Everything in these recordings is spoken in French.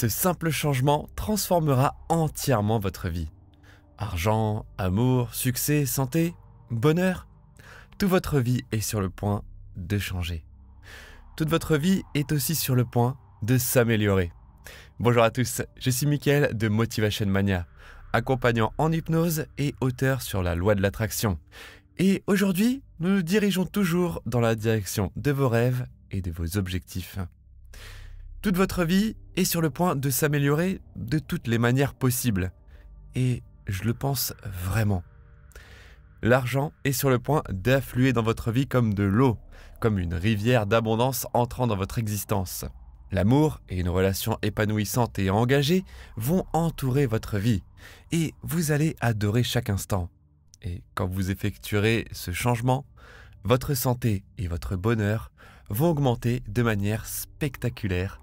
Ce simple changement transformera entièrement votre vie. Argent, amour, succès, santé, bonheur, toute votre vie est sur le point de changer. Toute votre vie est aussi sur le point de s'améliorer. Bonjour à tous, je suis Mickaël de Motivation Mania, accompagnant en hypnose et auteur sur la loi de l'attraction. Et aujourd'hui, nous nous dirigeons toujours dans la direction de vos rêves et de vos objectifs. Toute votre vie est sur le point de s'améliorer de toutes les manières possibles. Et je le pense vraiment. L'argent est sur le point d'affluer dans votre vie comme de l'eau, comme une rivière d'abondance entrant dans votre existence. L'amour et une relation épanouissante et engagée vont entourer votre vie et vous allez adorer chaque instant. Et quand vous effectuerez ce changement, votre santé et votre bonheur vont augmenter de manière spectaculaire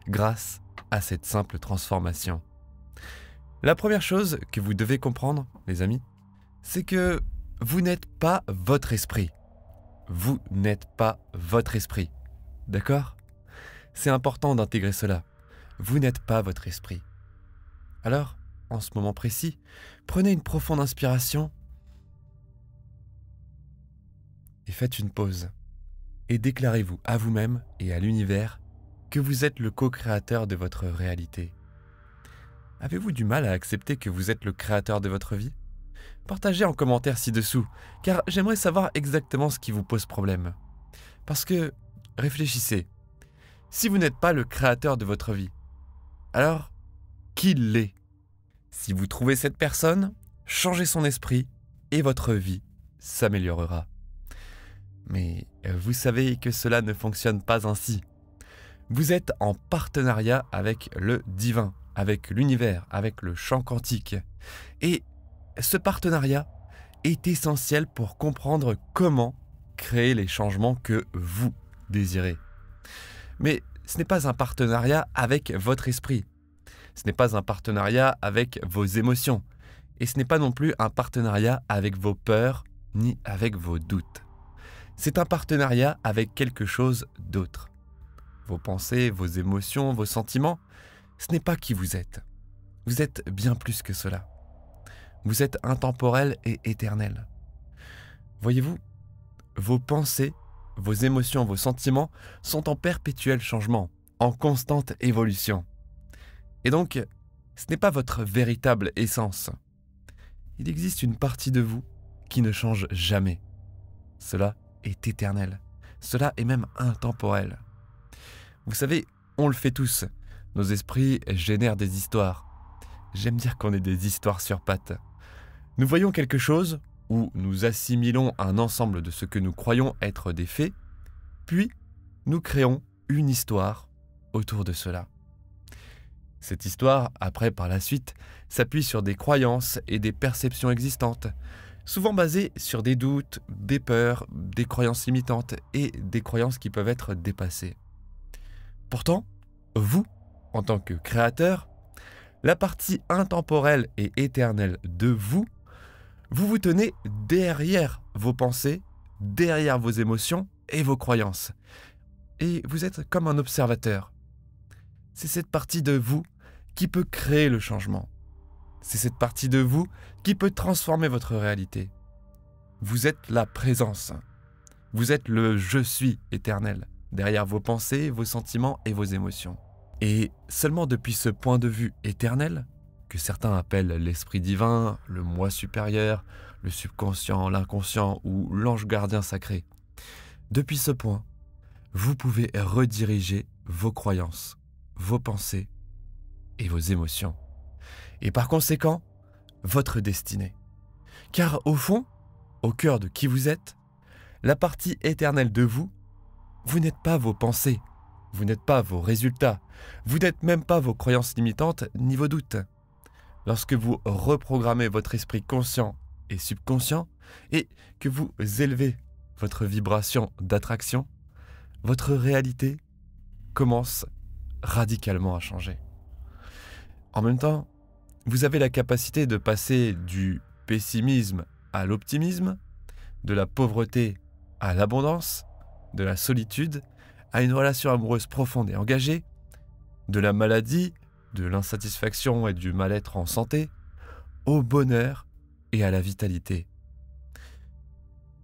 grâce à cette simple transformation. La première chose que vous devez comprendre, les amis, c'est que vous n'êtes pas votre esprit. Vous n'êtes pas votre esprit. D'accord ? C'est important d'intégrer cela. Vous n'êtes pas votre esprit. Alors, en ce moment précis, prenez une profonde inspiration et faites une pause. Et déclarez-vous à vous-même et à l'univers que vous êtes le co-créateur de votre réalité. Avez-vous du mal à accepter que vous êtes le créateur de votre vie ? Partagez en commentaire ci-dessous, car j'aimerais savoir exactement ce qui vous pose problème. Parce que, réfléchissez, si vous n'êtes pas le créateur de votre vie, alors, qui l'est ? Si vous trouvez cette personne, changez son esprit et votre vie s'améliorera. Mais vous savez que cela ne fonctionne pas ainsi. Vous êtes en partenariat avec le divin, avec l'univers, avec le champ quantique. Et ce partenariat est essentiel pour comprendre comment créer les changements que vous désirez. Mais ce n'est pas un partenariat avec votre esprit. Ce n'est pas un partenariat avec vos émotions. Et ce n'est pas non plus un partenariat avec vos peurs ni avec vos doutes. C'est un partenariat avec quelque chose d'autre. Vos pensées, vos émotions, vos sentiments, ce n'est pas qui vous êtes. Vous êtes bien plus que cela. Vous êtes intemporel et éternel. Voyez-vous, vos pensées, vos émotions, vos sentiments sont en perpétuel changement, en constante évolution. Et donc, ce n'est pas votre véritable essence. Il existe une partie de vous qui ne change jamais. Cela est éternel. Cela est même intemporel. Vous savez, on le fait tous. Nos esprits génèrent des histoires. J'aime dire qu'on est des histoires sur pattes. Nous voyons quelque chose ou nous assimilons un ensemble de ce que nous croyons être des faits, puis nous créons une histoire autour de cela. Cette histoire, après par la suite, s'appuie sur des croyances et des perceptions existantes, souvent basées sur des doutes, des peurs, des croyances limitantes et des croyances qui peuvent être dépassées. Pourtant, vous, en tant que créateur, la partie intemporelle et éternelle de vous, vous vous tenez derrière vos pensées, derrière vos émotions et vos croyances. Et vous êtes comme un observateur. C'est cette partie de vous qui peut créer le changement. C'est cette partie de vous qui peut transformer votre réalité. Vous êtes la présence. Vous êtes le « je suis » éternel, derrière vos pensées, vos sentiments et vos émotions. Et seulement depuis ce point de vue éternel, que certains appellent l'esprit divin, le moi supérieur, le subconscient, l'inconscient ou l'ange gardien sacré, depuis ce point, vous pouvez rediriger vos croyances, vos pensées et vos émotions. Et par conséquent, votre destinée. Car au fond, au cœur de qui vous êtes, la partie éternelle de vous, vous n'êtes pas vos pensées, vous n'êtes pas vos résultats, vous n'êtes même pas vos croyances limitantes ni vos doutes. Lorsque vous reprogrammez votre esprit conscient et subconscient et que vous élevez votre vibration d'attraction, votre réalité commence radicalement à changer. En même temps, vous avez la capacité de passer du pessimisme à l'optimisme, de la pauvreté à l'abondance, de la solitude à une relation amoureuse profonde et engagée, de la maladie de l'insatisfaction et du mal-être en santé, au bonheur et à la vitalité.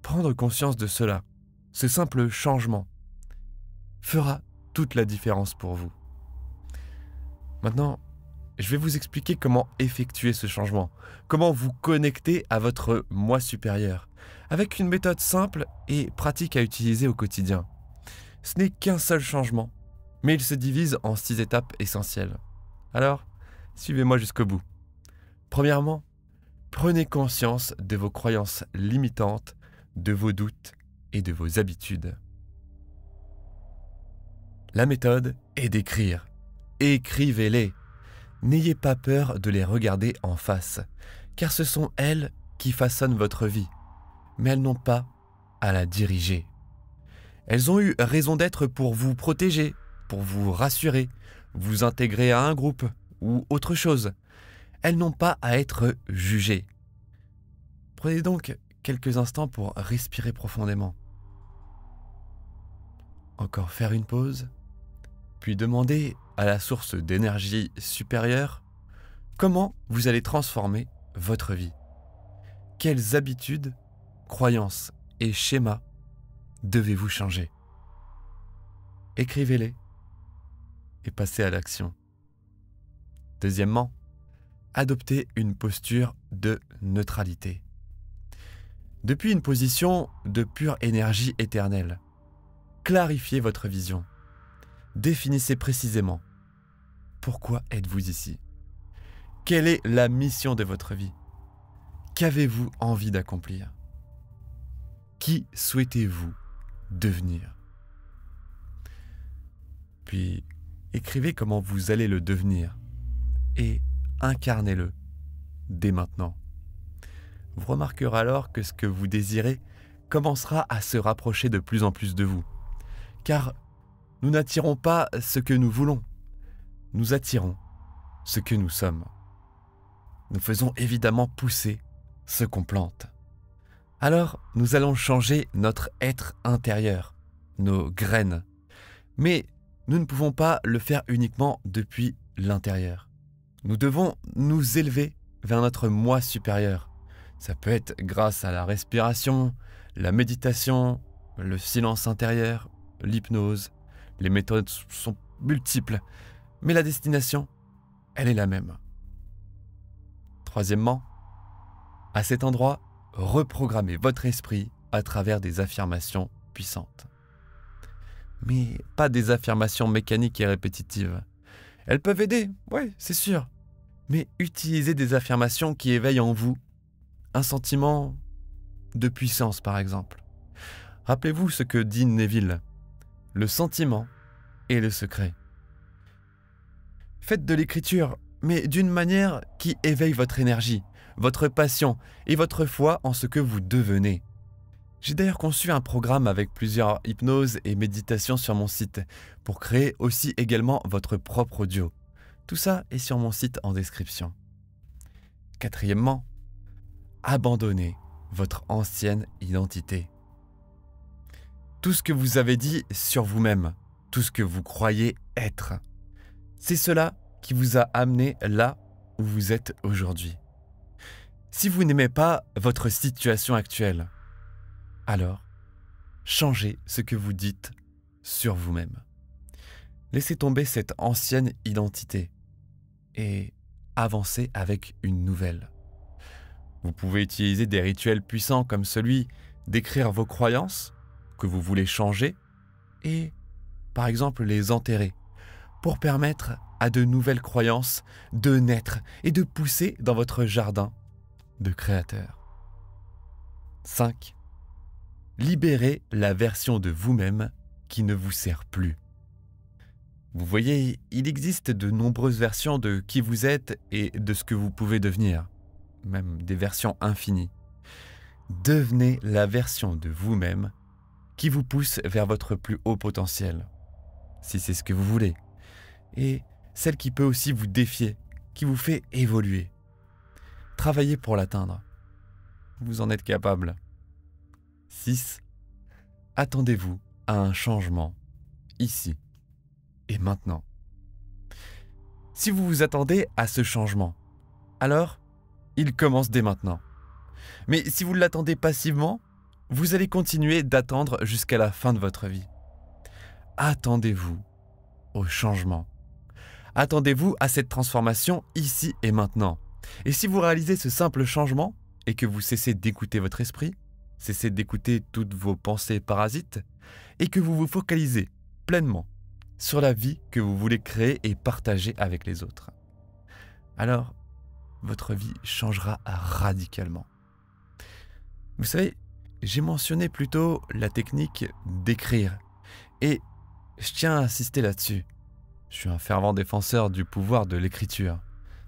Prendre conscience de cela, ce simple changement, fera toute la différence pour vous. Maintenant, je vais vous expliquer comment effectuer ce changement, comment vous connecter à votre moi supérieur, avec une méthode simple et pratique à utiliser au quotidien. Ce n'est qu'un seul changement, mais il se divise en 6 étapes essentielles. Alors, suivez-moi jusqu'au bout. Premièrement, prenez conscience de vos croyances limitantes, de vos doutes et de vos habitudes. La méthode est d'écrire. Écrivez-les. N'ayez pas peur de les regarder en face, car ce sont elles qui façonnent votre vie, mais elles n'ont pas à la diriger. Elles ont eu raison d'être pour vous protéger, pour vous rassurer, vous intégrer à un groupe ou autre chose. Elles n'ont pas à être jugées. Prenez donc quelques instants pour respirer profondément. Encore faire une pause, puis demandez à la source d'énergie supérieure comment vous allez transformer votre vie. Quelles habitudes, croyances et schémas devez-vous changer? Écrivez-les et passez à l'action. Deuxièmement, adoptez une posture de neutralité. Depuis une position de pure énergie éternelle, clarifiez votre vision. Définissez précisément pourquoi êtes-vous ici. Quelle est la mission de votre vie? Qu'avez-vous envie d'accomplir? Qui souhaitez-vous devenir? Puis, écrivez comment vous allez le devenir et incarnez-le dès maintenant. Vous remarquerez alors que ce que vous désirez commencera à se rapprocher de plus en plus de vous. Car nous n'attirons pas ce que nous voulons, nous attirons ce que nous sommes. Nous faisons évidemment pousser ce qu'on plante. Alors, nous allons changer notre être intérieur, nos graines. Mais nous ne pouvons pas le faire uniquement depuis l'intérieur. Nous devons nous élever vers notre moi supérieur. Ça peut être grâce à la respiration, la méditation, le silence intérieur, l'hypnose. Les méthodes sont multiples, mais la destination, elle est la même. Troisièmement, à cet endroit, reprogrammez votre esprit à travers des affirmations puissantes. Mais pas des affirmations mécaniques et répétitives. Elles peuvent aider, oui, c'est sûr. Mais utilisez des affirmations qui éveillent en vous un sentiment de puissance, par exemple. Rappelez-vous ce que dit Neville. Le sentiment est le secret. Faites de l'écriture, mais d'une manière qui éveille votre énergie, votre passion et votre foi en ce que vous devenez. J'ai d'ailleurs conçu un programme avec plusieurs hypnoses et méditations sur mon site pour créer aussi également votre propre audio. Tout ça est sur mon site en description. Quatrièmement, abandonnez votre ancienne identité. Tout ce que vous avez dit sur vous-même, tout ce que vous croyez être, c'est cela qui vous a amené là où vous êtes aujourd'hui. Si vous n'aimez pas votre situation actuelle, alors changez ce que vous dites sur vous-même. Laissez tomber cette ancienne identité et avancez avec une nouvelle. Vous pouvez utiliser des rituels puissants comme celui d'écrire vos croyances que vous voulez changer et, par exemple, les enterrer pour permettre à de nouvelles croyances de naître et de pousser dans votre jardin de créateur. 5. Libérez la version de vous-même qui ne vous sert plus. Vous voyez, il existe de nombreuses versions de qui vous êtes et de ce que vous pouvez devenir, même des versions infinies. Devenez la version de vous-même qui vous pousse vers votre plus haut potentiel, si c'est ce que vous voulez, et celle qui peut aussi vous défier, qui vous fait évoluer. Travaillez pour l'atteindre. Vous en êtes capable. 6. Attendez-vous à un changement, ici et maintenant. Si vous vous attendez à ce changement, alors il commence dès maintenant. Mais si vous l'attendez passivement, vous allez continuer d'attendre jusqu'à la fin de votre vie. Attendez-vous au changement. Attendez-vous à cette transformation ici et maintenant. Et si vous réalisez ce simple changement et que vous cessez d'écouter votre esprit, cessez d'écouter toutes vos pensées parasites et que vous vous focalisez pleinement sur la vie que vous voulez créer et partager avec les autres, alors votre vie changera radicalement. Vous savez, j'ai mentionné plutôt la technique d'écrire et je tiens à insister là-dessus. Je suis un fervent défenseur du pouvoir de l'écriture.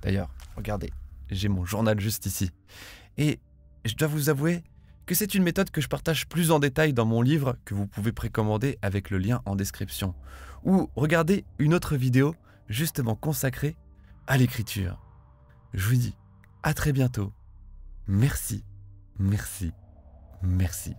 D'ailleurs, regardez, j'ai mon journal juste ici. Et je dois vous avouer que c'est une méthode que je partage plus en détail dans mon livre que vous pouvez précommander avec le lien en description. Ou regardez une autre vidéo justement consacrée à l'écriture. Je vous dis à très bientôt. Merci, merci, merci.